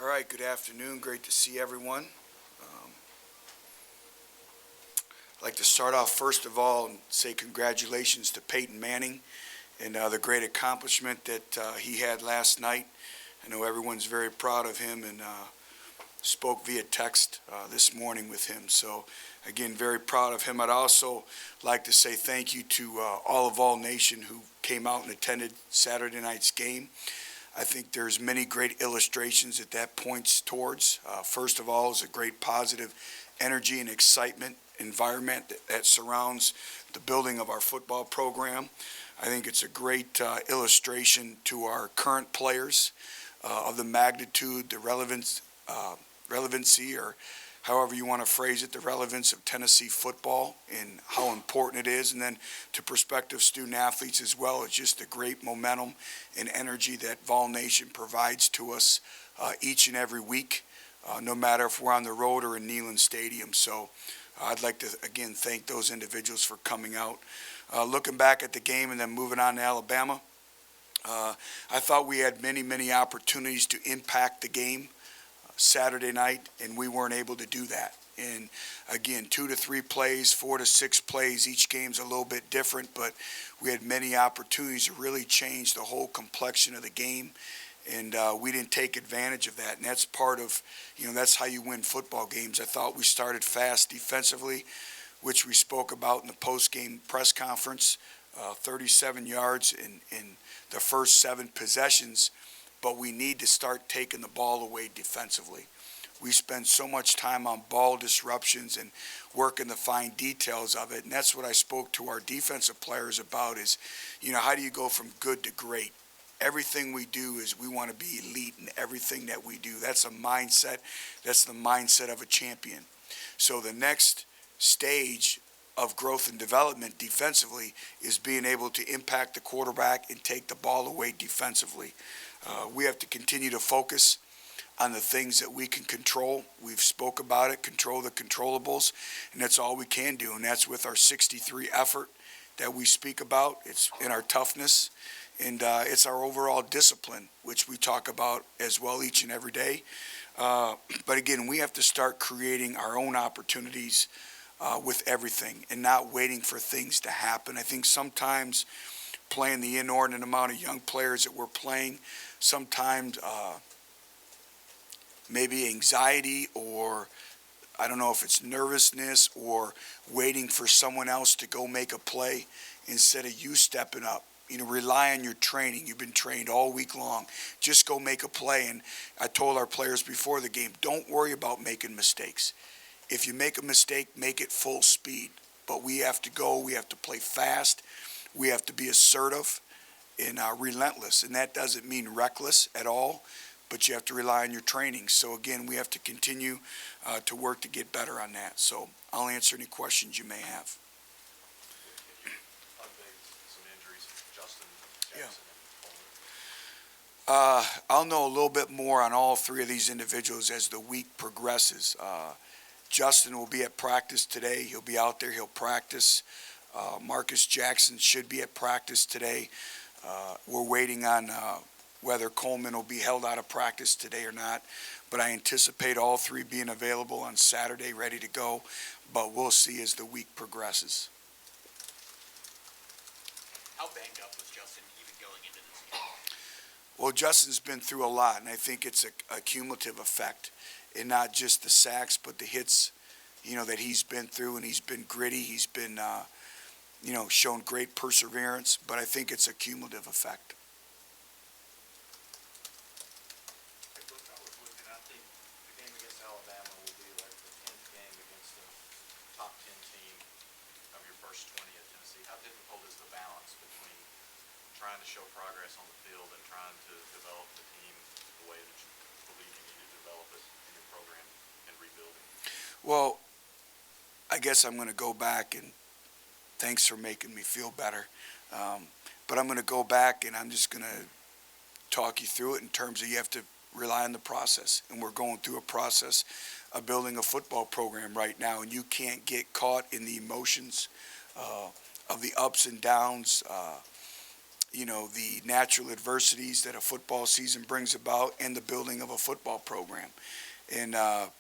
All right, good afternoon. Great to see everyone. I'd like to start off first of all and say congratulations to Peyton Manning and the great accomplishment that he had last night. I know everyone's very proud of him and spoke via text this morning with him. So, again, very proud of him. I'd also like to say thank you to all Nation who came out and attended Saturday night's game. I think there's many great illustrations that points towards. First of all is a great positive energy and excitement environment that surrounds the building of our football program. I think it's a great illustration to our current players of the magnitude, the relevancy, or however you want to phrase it, the relevance of Tennessee football and how important it is. And then to prospective student athletes as well, it's just the great momentum and energy that Vol Nation provides to us each and every week, no matter if we're on the road or in Neyland Stadium. So I'd like to, again, thank those individuals for coming out. Looking back at the game and then moving on to Alabama, I thought we had many opportunities to impact the game Saturday night, and we weren't able to do that. And again, 2 to 3 plays, 4 to 6 plays, each game's a little bit different, but we had many opportunities to really change the whole complexion of the game, and we didn't take advantage of that. And that's part of, that's how you win football games. I thought we started fast defensively, which we spoke about in the post-game press conference, 37 yards in the first 7 possessions. But we need to start taking the ball away defensively. We spend so much time on ball disruptions and working the fine details of it, and that's what I spoke to our defensive players about is, how do you go from good to great? Everything we do is we want to be elite in everything that we do. That's a mindset. That's the mindset of a champion. So the next stage of growth and development defensively is being able to impact the quarterback and take the ball away defensively. We have to continue to focus on the things that we can control. We've spoke about it, control the controllables, and that's all we can do, and that's with our 63 effort that we speak about. It's in our toughness, and it's our overall discipline, which we talk about as well each and every day. But again, we have to start creating our own opportunities with everything and not waiting for things to happen. I think sometimes playing the inordinate amount of young players that we're playing, sometimes maybe anxiety, or I don't know if it's nervousness or waiting for someone else to go make a play instead of you stepping up. Rely on your training. You've been trained all week long. Just go make a play. And I told our players before the game, don't worry about making mistakes. If you make a mistake, make it full speed. But we have to go. We have to play fast. We have to be assertive and relentless. And that doesn't mean reckless at all, but you have to rely on your training. So, again, we have to continue to work to get better on that. So I'll answer any questions you may have. Some injuries, Justin, Jackson, and I'll know a little bit more on all 3 of these individuals as the week progresses. Justin will be at practice today. He'll be out there. He'll practice. Marcus Jackson should be at practice today. We're waiting on whether Coleman will be held out of practice today or not. But I anticipate all 3 being available on Saturday, ready to go. But we'll see as the week progresses. How banged up was Justin even going into this game? Well, Justin's been through a lot, and I think it's a cumulative effect. And not just the sacks, but the hits, that he's been through, and he's been gritty. He's been, shown great perseverance, but I think it's a cumulative effect. I think the game against Alabama will be like the 10th game against the top 10 team of your first 20 at Tennessee. How difficult is the balance between trying to show progress on the field and trying to develop the team the way that you believe you need to develop it in your program and rebuilding? Well, I guess I'm going to go back, and thanks for making me feel better. But I'm going to go back, and I'm just going to talk you through it in terms of you have to rely on the process. And we're going through a process of building a football program right now, and you can't get caught in the emotions of the ups and downs the natural adversities that a football season brings about and the building of a football program. And a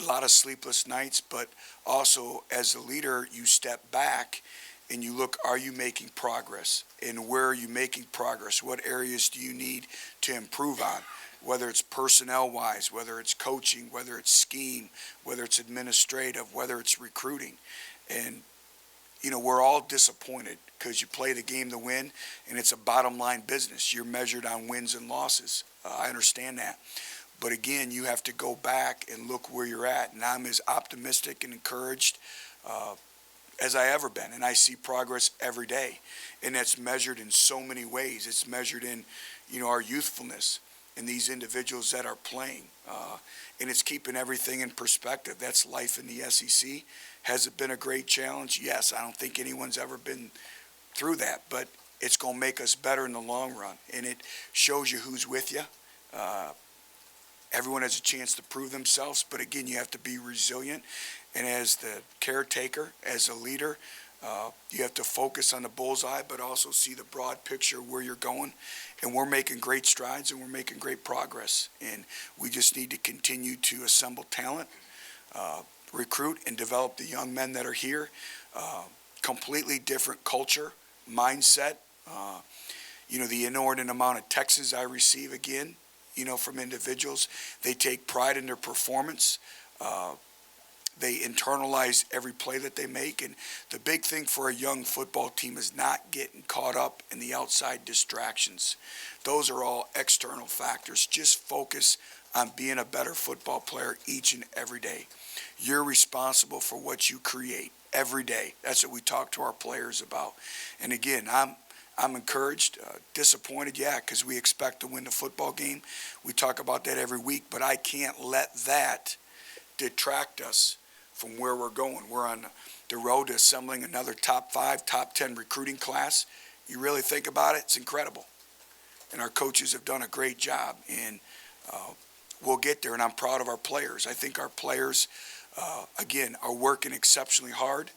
lot of sleepless nights, but also as a leader, you step back and you look, are you making progress? And where are you making progress? What areas do you need to improve on? Whether it's personnel-wise, whether it's coaching, whether it's scheme, whether it's administrative, whether it's recruiting. And, we're all disappointed because you play the game to win, and it's a bottom-line business. You're measured on wins and losses. I understand that. But again, you have to go back and look where you're at. And I'm as optimistic and encouraged as I ever been. And I see progress every day. And that's measured in so many ways. It's measured in, our youthfulness and these individuals that are playing. And it's keeping everything in perspective. That's life in the SEC. Has it been a great challenge? Yes. I don't think anyone's ever been through that. But it's going to make us better in the long run. And it shows you who's with you. Everyone has a chance to prove themselves, but again, you have to be resilient. And as the caretaker, as a leader, you have to focus on the bullseye, but also see the broad picture where you're going. And we're making great strides and we're making great progress. And we just need to continue to assemble talent, recruit and develop the young men that are here. Completely different culture, mindset. The inordinate amount of texts I receive again, from individuals. They take pride in their performance. They internalize every play that they make. And the big thing for a young football team is not getting caught up in the outside distractions. Those are all external factors. Just focus on being a better football player each and every day. You're responsible for what you create every day. That's what we talk to our players about. And again, I'm encouraged, disappointed, because we expect to win the football game. We talk about that every week, but I can't let that detract us from where we're going. We're on the road to assembling another top 5, top 10 recruiting class. You really think about it, it's incredible. And our coaches have done a great job, and we'll get there, and I'm proud of our players. I think our players, again, are working exceptionally hard,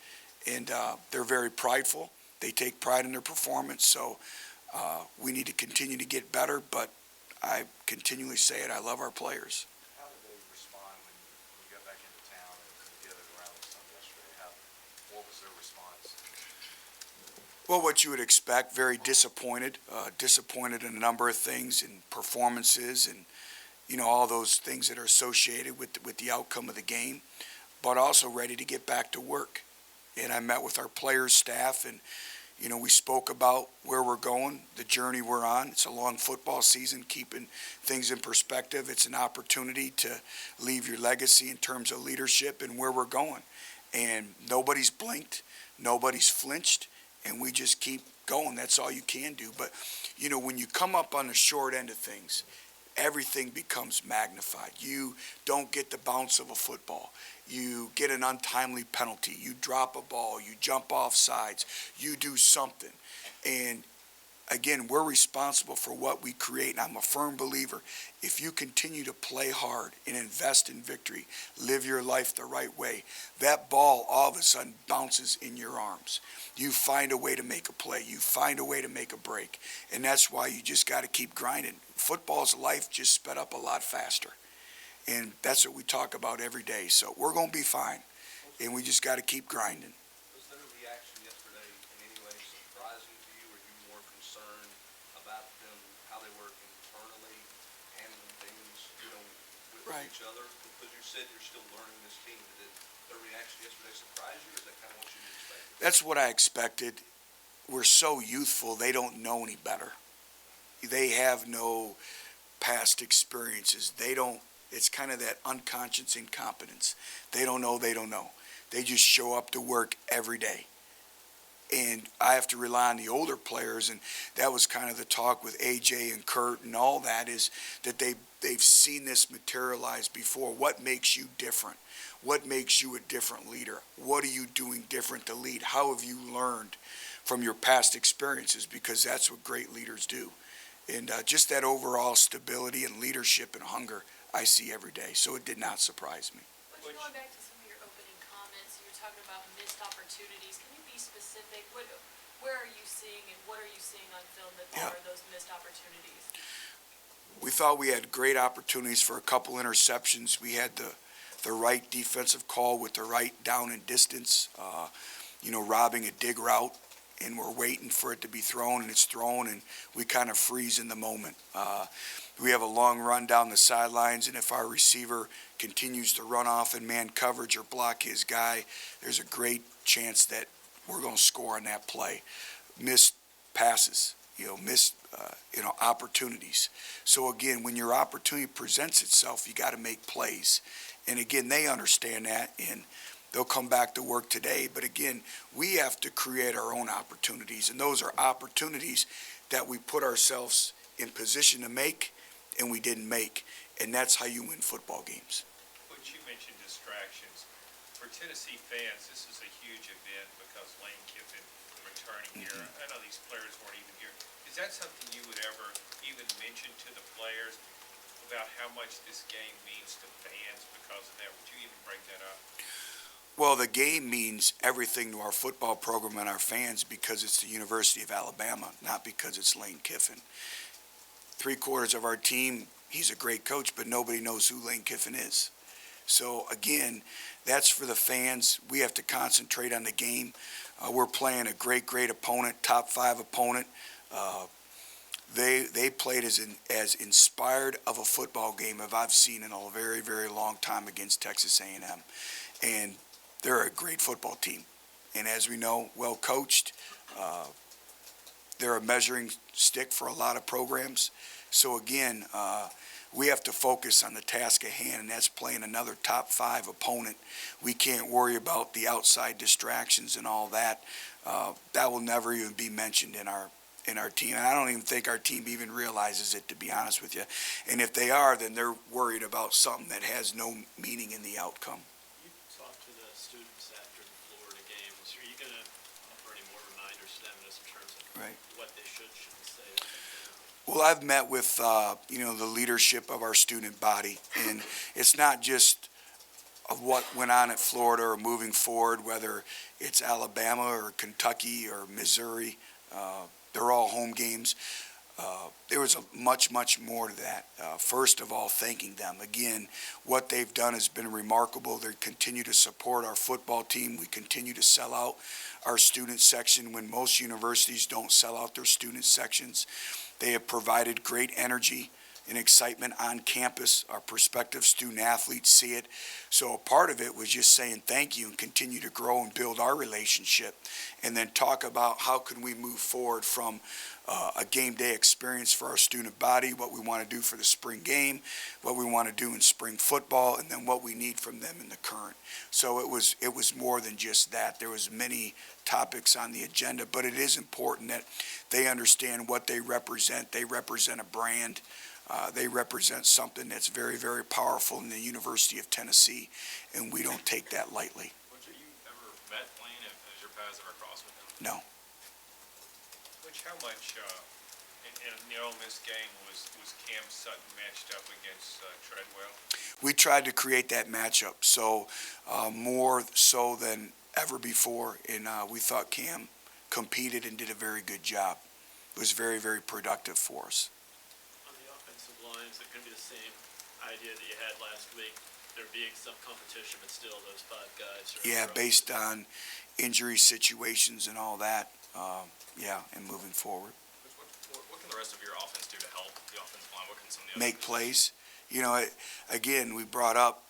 and they're very prideful. They take pride in their performance, so we need to continue to get better, but I continually say it, I love our players. How did they respond when you got back into town and gathered around with some yesterday? What was their response? Well, what you would expect, very disappointed, disappointed in a number of things and performances and, all those things that are associated with the outcome of the game, but also ready to get back to work. And I met with our players, staff, and we spoke about where we're going, the journey we're on. It's a long football season, keeping things in perspective. It's an opportunity to leave your legacy in terms of leadership and where we're going. And nobody's blinked, nobody's flinched, and we just keep going. That's all you can do. But, when you come up on the short end of things, everything becomes magnified. You don't get the bounce of a football. You get an untimely penalty. You drop a ball. You jump off sides. You do something. And again, we're responsible for what we create. And I'm a firm believer, if you continue to play hard and invest in victory, live your life the right way, that ball all of a sudden bounces in your arms. You find a way to make a play. You find a way to make a break. And that's why you just got to keep grinding. Football's life just sped up a lot faster. And that's what we talk about every day. So we're going to be fine. And we just got to keep grinding. Was their reaction yesterday in any way surprising to you? Were you more concerned about them, how they were internally handling things, with Right. each other? Because you said you're still learning this team. Did their reaction yesterday surprise you, or is that kind of what you expected? That's what I expected. We're so youthful, they don't know any better. They have no past experiences. It's kind of that unconscious incompetence. They don't know. They just show up to work every day. And I have to rely on the older players, and that was kind of the talk with AJ and Kurt and all that, is that they've seen this materialize before. What makes you different? What makes you a different leader? What are you doing different to lead? How have you learned from your past experiences? Because that's what great leaders do. And just that overall stability and leadership and hunger I see every day. So it did not surprise me. But going back to some of your opening comments, you were talking about missed opportunities. Can you be specific? Where are you seeing and what are you seeing on film that Yeah. are those missed opportunities? We thought we had great opportunities for a couple interceptions. We had the right defensive call with the right down and distance, robbing a dig route, and we're waiting for it to be thrown, and it's thrown, and we kind of freeze in the moment. We have a long run down the sidelines, and if our receiver continues to run off in man coverage or block his guy, there's a great chance that we're going to score on that play. Missed passes, missed opportunities. So again, when your opportunity presents itself, you got to make plays. And again, they understand that, and they'll come back to work today. But again, we have to create our own opportunities, and those are opportunities that we put ourselves in position to make, and we didn't make. And that's how you win football games. But you mentioned distractions. For Tennessee fans, this is a huge event because Lane Kiffin returning here. I know these players weren't even here. Is that something you would ever even mention to the players about how much this game means to fans because of that? Would you even bring that up? Well, the game means everything to our football program and our fans because it's the University of Alabama, not because it's Lane Kiffin. 3/4 of our team, he's a great coach, but nobody knows who Lane Kiffin is. So again, that's for the fans. We have to concentrate on the game. We're playing a great opponent, top 5 opponent. They played as inspired of a football game as I've seen in a very, very long time against Texas A&M. And they're a great football team. And as we know, well coached. They're a measuring stick for a lot of programs. So again, we have to focus on the task at hand, and that's playing another top 5 opponent. We can't worry about the outside distractions and all that. That will never even be mentioned in our team. And I don't even think our team even realizes it, to be honest with you. And if they are, then they're worried about something that has no meaning in the outcome. You talked to the students after the Florida game. Are you going to offer any more reminders to them just in terms of Right. what they shouldn't say? Well, I've met with, the leadership of our student body, and it's not just of what went on at Florida or moving forward, whether it's Alabama or Kentucky or Missouri. They're all home games. There was much more to that. First of all, thanking them. Again, what they've done has been remarkable. They continue to support our football team. We continue to sell out our student section when most universities don't sell out their student sections. They have provided great energy and excitement on campus. Our prospective student athletes see it. So a part of it was just saying thank you and continue to grow and build our relationship, and then talk about how can we move forward from a game day experience for our student body, what we want to do for the spring game, what we want to do in spring football, and then what we need from them in the current. So it was more than just that. There was many topics on the agenda, but it is important that they understand what they represent. They represent a brand. They represent something that's very, very powerful in the University of Tennessee, and we don't take that lightly. Butch, have you ever met Lane? Has your paths ever crossed with him? No. Which, how much, in the Ole Miss game, was Cam Sutton matched up against Treadwell? We tried to create that matchup, so more so than ever before, and we thought Cam competed and did a very good job. It was very, very productive for us. On the offensive line, is it going to be the same idea that you had last week? There being some competition, but still those 5 guys are... Yeah, based on injury situations and all that, and moving forward. What can the rest of your offense do to help the offensive line? What can some of the Make plays. Again, we brought up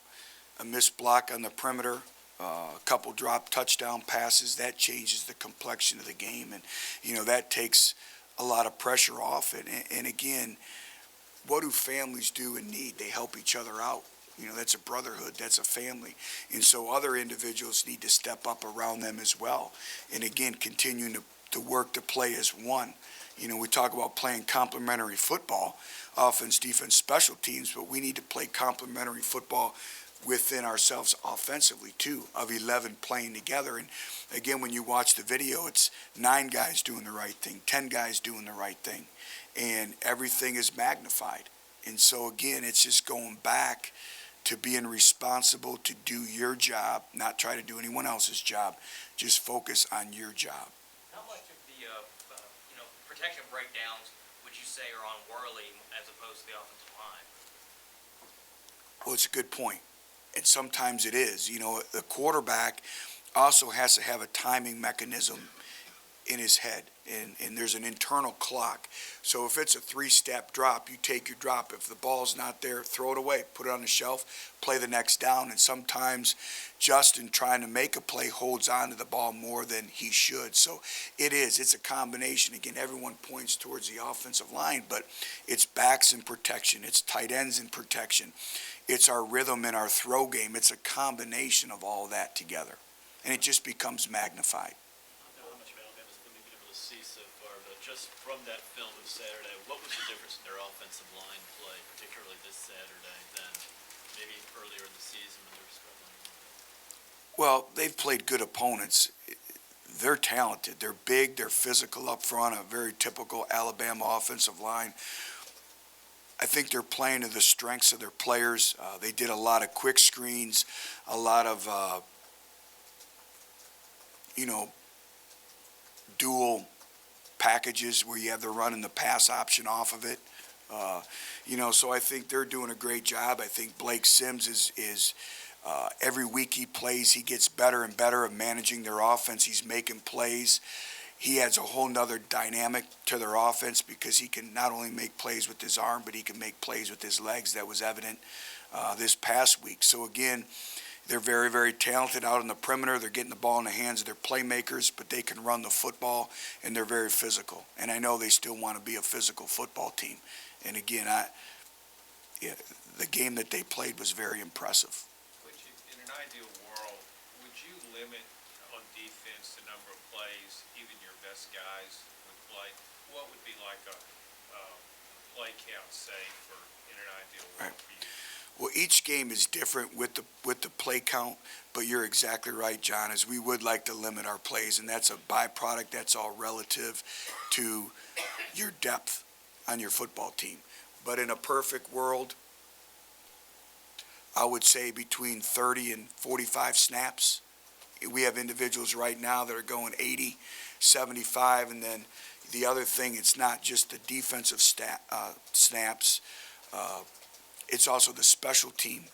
a missed block on the perimeter, a couple drop touchdown passes. That changes the complexion of the game, and that takes a lot of pressure off it. And again, what do families do in need? They help each other out. That's a brotherhood, that's a family. And so other individuals need to step up around them as well. And again, continuing to work to play as one. We talk about playing complementary football, offense, defense, special teams, but we need to play complementary football within ourselves offensively too, of 11 playing together. And again, when you watch the video, it's 9 guys doing the right thing, 10 guys doing the right thing, and everything is magnified. And so again, it's just going back to being responsible to do your job, not try to do anyone else's job. Just focus on your job. How much of the protection breakdowns would you say are on Worley as opposed to the offensive line? Well, it's a good point. And sometimes it is. You know, the quarterback also has to have a timing mechanism in his head, and there's an internal clock. So if it's a three-step drop, you take your drop. If the ball's not there, throw it away, put it on the shelf, play the next down. And sometimes Justin, trying to make a play, holds on to the ball more than he should. So it's a combination. Again, everyone points towards the offensive line, but it's backs and protection, it's tight ends and protection, it's our rhythm and our throw game. It's a combination of all that together, and it just becomes magnified. I don't know how much of Alabama's been able to see so far, but just from that film of Saturday, what was the difference in their offensive line play, particularly this Saturday, than maybe earlier in the season when they were struggling a little bit? Well, they've played good opponents. They're talented. They're big. They're physical up front, a very typical Alabama offensive line. I think they're playing to the strengths of their players. They did a lot of quick screens, a lot of, dual packages where you have the run and the pass option off of it. So I think they're doing a great job. I think Blake Sims is every week he plays, he gets better and better at managing their offense. He's making plays. He adds a whole nother dynamic to their offense because he can not only make plays with his arm, but he can make plays with his legs. That was evident this past week. So again, they're very, very talented out on the perimeter. They're getting the ball in the hands of their playmakers, but they can run the football, and they're very physical. And I know they still want to be a physical football team. And again, the game that they played was very impressive. In an ideal world, would you limit on defense the number of plays even your best guys would play? What would be like a play count, say, in an ideal world for you? Well, each game is different with the play count, but you're exactly right, John, as we would like to limit our plays, and that's a byproduct. That's all relative to your depth on your football team. But in a perfect world, I would say between 30 and 45 snaps. We have individuals right now that are going 80, 75, and then the other thing, it's not just the defensive snaps. It's also the special team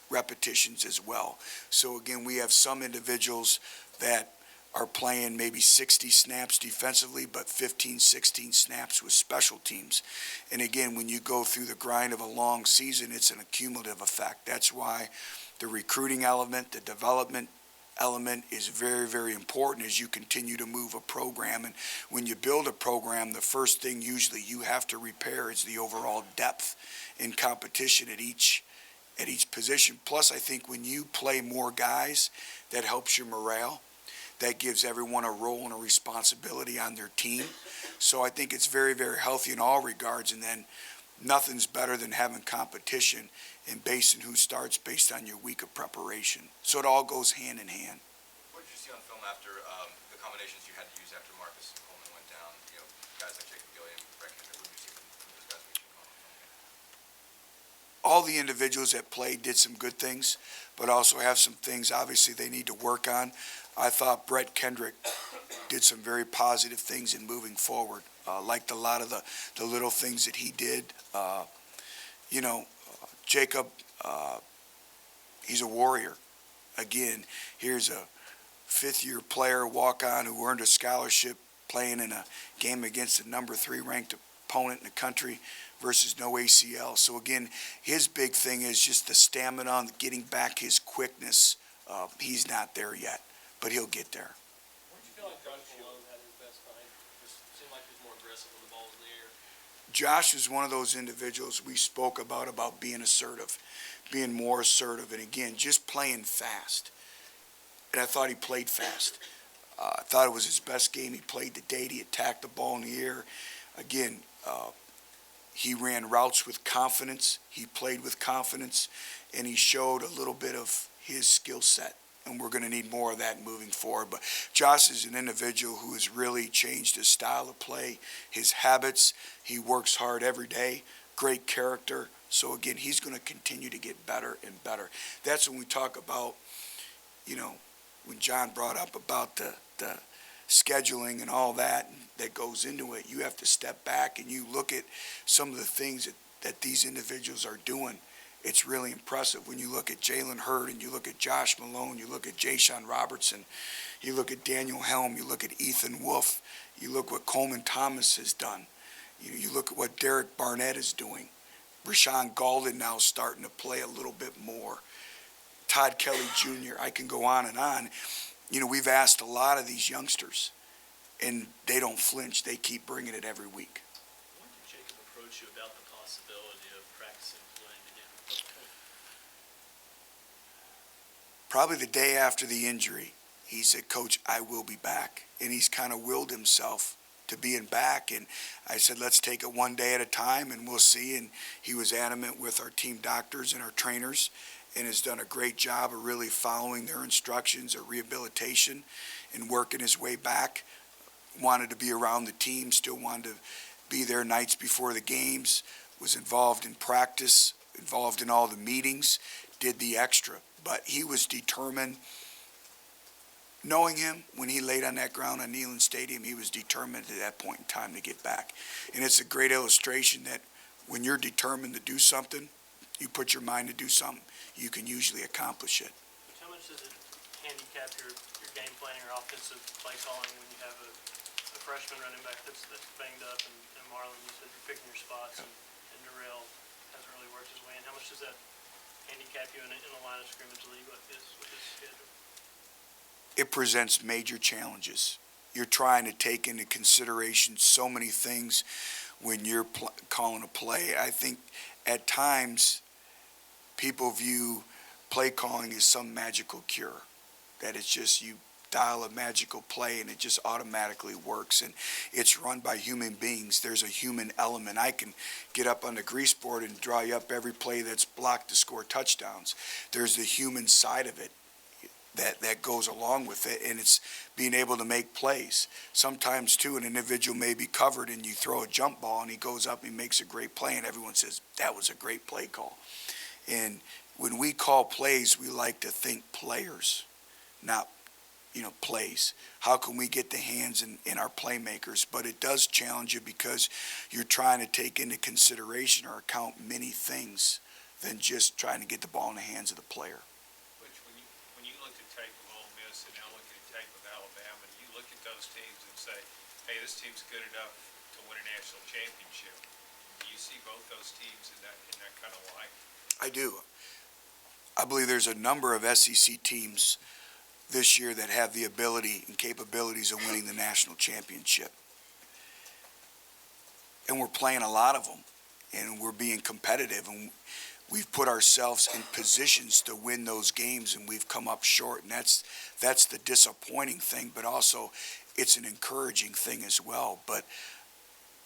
repetitions as well. So again, we have some individuals that are playing maybe 60 snaps defensively, but 15, 16 snaps with special teams. And again, when you go through the grind of a long season, it's an accumulative effect. That's why the recruiting element, the development element is very, very important as you continue to move a program. And when you build a program, the first thing usually you have to repair is the overall depth in competition at each position. Plus, I think when you play more guys, that helps your morale. That gives everyone a role and a responsibility on their team. So I think it's very, very healthy in all regards. And then nothing's better than having competition and basing who starts based on your week of preparation. So it all goes hand in hand. What did you see on film after the combinations you had to use after Marcus Coleman went down? Guys like Jacob Gilliam, Brett Kendrick, what did you see from those guys? All the individuals that played did some good things, but also have some things obviously they need to work on. I thought Brett Kendrick did some very positive things in moving forward. Liked a lot of the little things that he did. Jacob, he's a warrior. Again, here's a fifth-year player, walk-on, who earned a scholarship playing in a game against the number 3 ranked opponent in the country versus no ACL. So again, his big thing is just the stamina on getting back his quickness. He's not there yet, but he'll get there. Where did you feel like Josh Malone had his best night? Just seemed like he was more aggressive when the ball was in the air. Josh is one of those individuals we spoke about being assertive, being more assertive, and again, just playing fast. And I thought he played fast. I thought it was his best game he played to date. He attacked the ball in the air. Again, he ran routes with confidence. He played with confidence, and he showed a little bit of his skill set. And we're going to need more of that moving forward. But Josh is an individual who has really changed his style of play, his habits. He works hard every day, great character. So again, he's going to continue to get better and better. That's when we talk about, when John brought up about the scheduling and all that goes into it. You have to step back and you look at some of the things that these individuals are doing. It's really impressive when you look at Jalen Hurd and you look at Josh Malone, you look at Ja'Shawn Robertson, you look at Daniel Helm, you look at Ethan Wolf, you look what Coleman Thomas has done. You look at what Derek Barnett is doing. Rashawn Golden now starting to play a little bit more. Todd Kelly Jr., I can go on and on. We've asked a lot of these youngsters, and they don't flinch. They keep bringing it every week. When did Jacob approach you about the possibility of practicing playing again? Probably the day after the injury, he said, Coach, I will be back. And he's kind of willed himself to being back. And I said, let's take it one day at a time and we'll see. And he was adamant with our team doctors and our trainers and has done a great job of really following their instructions of rehabilitation and working his way back. Wanted to be around the team, still wanted to be there nights before the games, was involved in practice, involved in all the meetings, did the extra. But he was determined. Knowing him, when he laid on that ground on Neyland Stadium, he was determined at that point in time to get back. And it's a great illustration that when you're determined to do something, you put your mind to do something, you can usually accomplish it. How much does it handicap your game planning or offensive play calling when you have a freshman running back that's banged up and Marlon, you said you're picking your spots and Darrell hasn't really worked his way in. How much does that handicap you in a line of scrimmage league like this with this schedule? It presents major challenges. You're trying to take into consideration so many things when you're calling a play. I think at times people view play calling as some magical cure, that it's just you dial a magical play and it just automatically works, and it's run by human beings. There's a human element. I can get up on the grease board and draw you up every play that's blocked to score touchdowns. There's the human side of it that goes along with it, and it's being able to make plays. Sometimes, too, an individual may be covered and you throw a jump ball and he goes up and he makes a great play and everyone says, that was a great play call. And when we call plays, we like to think players, not plays. How can we get the hands in our playmakers? But it does challenge you because you're trying to take into consideration or account many things than just trying to get the ball in the hands of the player. When you look at tape of Ole Miss and now look at tape of Alabama, do you look at those teams and say, hey, this team's good enough to win a national championship? Do you see both those teams in that kind of light? I do. I believe there's a number of SEC teams this year that have the ability and capabilities of winning the national championship. And we're playing a lot of them, and we're being competitive, and we've put ourselves in positions to win those games, and we've come up short, and that's the disappointing thing, but also it's an encouraging thing as well. But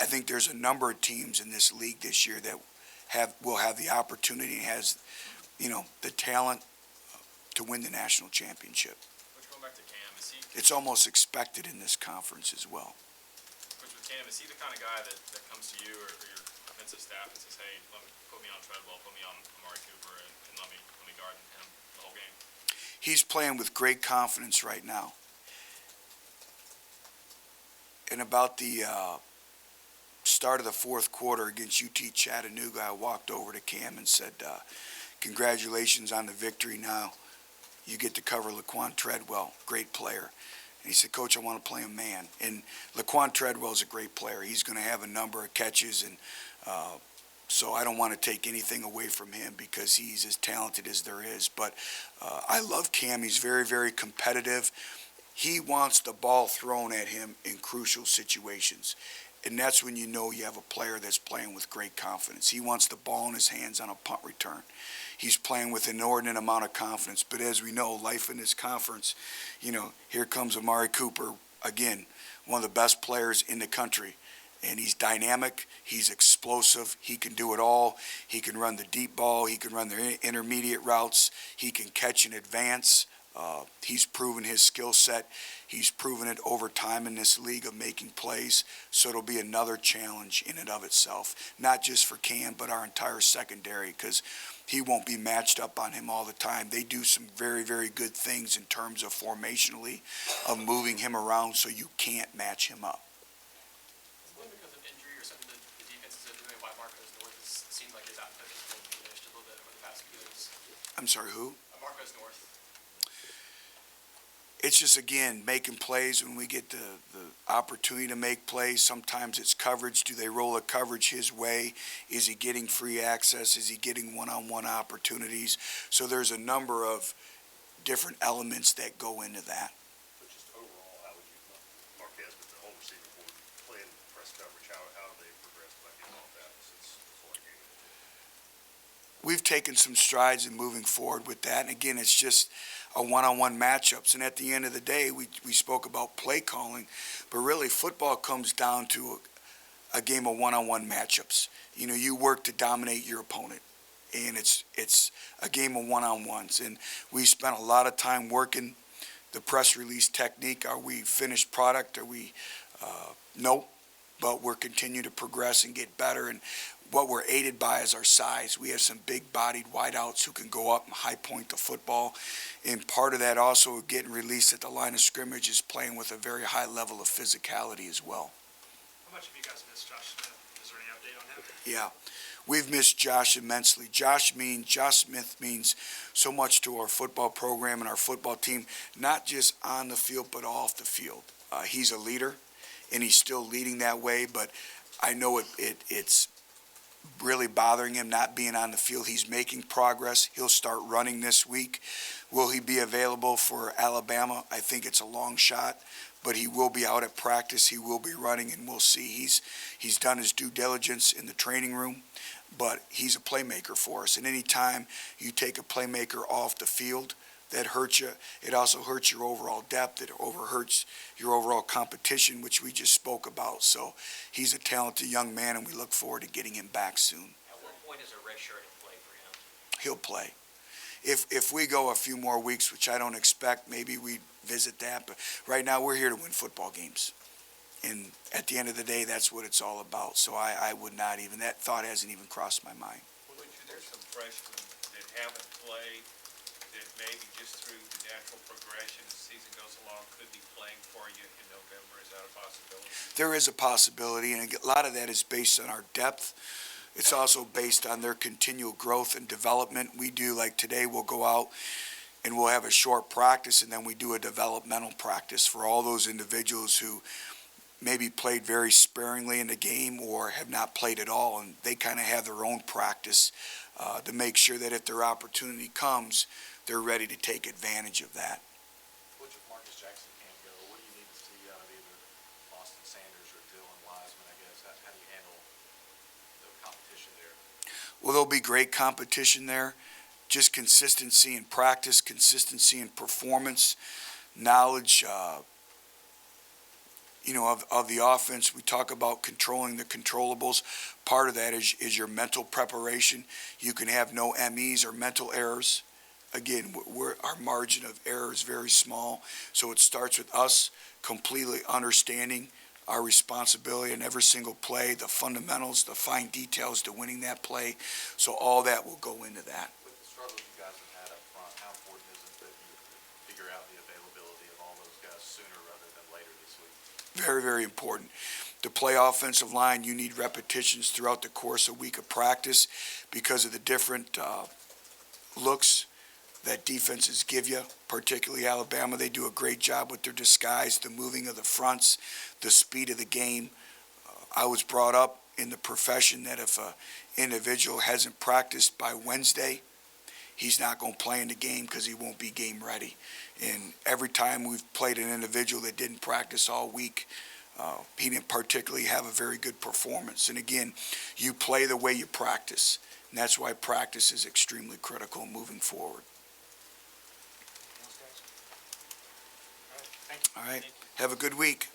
I think there's a number of teams in this league this year that will have the opportunity and has, the talent to win the national championship. Which, going back to Cam, is he? It's almost expected in this conference as well. Which with Cam, is he the kind of guy that comes to you or your offensive staff and says, hey, put me on Treadwell, put me on Amari Cooper, and let me guard him the whole game? He's playing with great confidence right now. And about the start of the fourth quarter against UT Chattanooga, I walked over to Cam and said, congratulations on the victory. Now you get to cover Laquan Treadwell, great player. And he said, Coach, I want to play a man. And Laquan Treadwell is a great player. He's going to have a number of catches, and so I don't want to take anything away from him because he's as talented as there is. But I love Cam. He's very, very competitive. He wants the ball thrown at him in crucial situations. And that's when you know you have a player that's playing with great confidence. He wants the ball in his hands on a punt return. He's playing with an inordinate amount of confidence. But as we know, life in this conference, here comes Amari Cooper, again, one of the best players in the country. And he's dynamic, he's explosive, he can do it all. He can run the deep ball, he can run the intermediate routes, he can catch and advance. He's proven his skill set. He's proven it over time in this league of making plays. So it'll be another challenge in and of itself, not just for Cam, but our entire secondary, because he won't be matched up on him all the time. They do some very, very good things in terms of formationally, of moving him around so you can't match him up. Is it because of injury or something that the defense is doing why Marcos North seems like his output has been diminished a little bit over the past few years? I'm sorry, who? Marcos North. It's just, again, making plays when we get the opportunity to make plays. Sometimes it's coverage. Do they roll a coverage his way? Is he getting free access? Is he getting one-on-one opportunities? So there's a number of different elements that go into that. But just overall, how would you, Marquez with the whole receiver board, playing press coverage, how have they progressed by getting off that since the flight game? We've taken some strides in moving forward with that. And again, it's just a one-on-one matchups. And at the end of the day, we spoke about play calling, but really football comes down to a game of one-on-one matchups. You know, you work to dominate your opponent, and it's a game of one-on-ones. And we spent a lot of time working the press release technique. Are we finished product? Are we, no, but we're continuing to progress and get better. And what we're aided by is our size. We have some big-bodied wideouts who can go up and high point the football. And part of that also getting released at the line of scrimmage is playing with a very high level of physicality as well. How much have you guys missed Josh Smith? Is there any update on him? Yeah, we've missed Josh immensely. Josh Smith means so much to our football program and our football team, not just on the field but off the field. He's a leader, and he's still leading that way, but I know it's really bothering him not being on the field. He's making progress. He'll start running this week. Will he be available for Alabama? I think it's a long shot, but he will be out at practice. He will be running, and we'll see. He's done his due diligence in the training room, but he's a playmaker for us. And any time you take a playmaker off the field, that hurts you. It also hurts your overall depth. It hurts your overall competition, which we just spoke about. So he's a talented young man, and we look forward to getting him back soon. At what point is a redshirt in play for him? He'll play. If we go a few more weeks, which I don't expect, maybe we visit that. But right now we're here to win football games. And at the end of the day, that's what it's all about. So I would not even, that thought hasn't even crossed my mind. There's some freshmen that haven't played that maybe just through the natural progression as the season goes along could be playing for you in November. Is that a possibility? There is a possibility, and a lot of that is based on our depth. It's also based on their continual growth and development. We do, like today, we'll go out and we'll have a short practice, and then we do a developmental practice for all those individuals who maybe played very sparingly in the game or have not played at all, and they kind of have their own practice to make sure that if their opportunity comes, they're ready to take advantage of that. Which if Marcus Jackson can't go, what do you need to see out of either Boston Sanders or Dylan Wiseman, I guess? How do you handle the competition there? Well, there'll be great competition there. Just consistency in practice, consistency in performance, knowledge, of the offense. We talk about controlling the controllables. Part of that is your mental preparation. You can have no MEs or mental errors. Again, our margin of error is very small, so it starts with us completely understanding our responsibility in every single play, the fundamentals, the fine details to winning that play. So all that will go into that. With the struggles you guys have had up front, how important is it that you figure out the availability of all those guys sooner rather than later this week? Very, very important. To play offensive line, you need repetitions throughout the course of a week of practice because of the different looks that defenses give you, particularly Alabama. They do a great job with their disguise, the moving of the fronts, the speed of the game. I was brought up in the profession that if an individual hasn't practiced by Wednesday, he's not going to play in the game because he won't be game ready. And every time we've played an individual that didn't practice all week, he didn't particularly have a very good performance. And again, you play the way you practice. And that's why practice is extremely critical moving forward. All right. Have a good week.